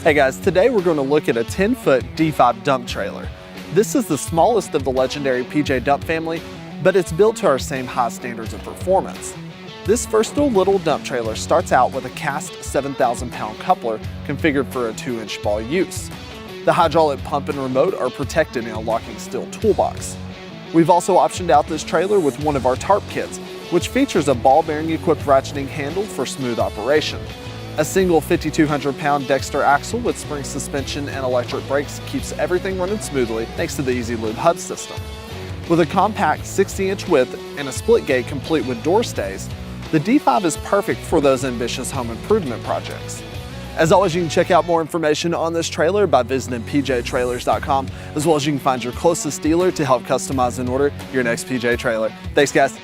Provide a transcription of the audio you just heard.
Hey guys, today we're going to look at a 10-foot D5 dump trailer. This is the smallest of the legendary PJ Dump family, but it's built to our same high standards of performance. This versatile little dump trailer starts out with a cast 7,000-pound coupler configured for a 2-inch ball use. The hydraulic pump and remote are protected in a locking steel toolbox. We've also optioned out this trailer with one of our tarp kits, which features a ball bearing equipped ratcheting handle for smooth operation. A single 5,200-pound Dexter axle with spring suspension and electric brakes keeps everything running smoothly thanks to the Easy Lube hub system. With a compact 60-inch width and a split gate complete with door stays, the D5 is perfect for those ambitious home improvement projects. As always, you can check out more information on this trailer by visiting pjtrailers.com, as well as you can find your closest dealer to help customize and order your next PJ trailer. Thanks guys.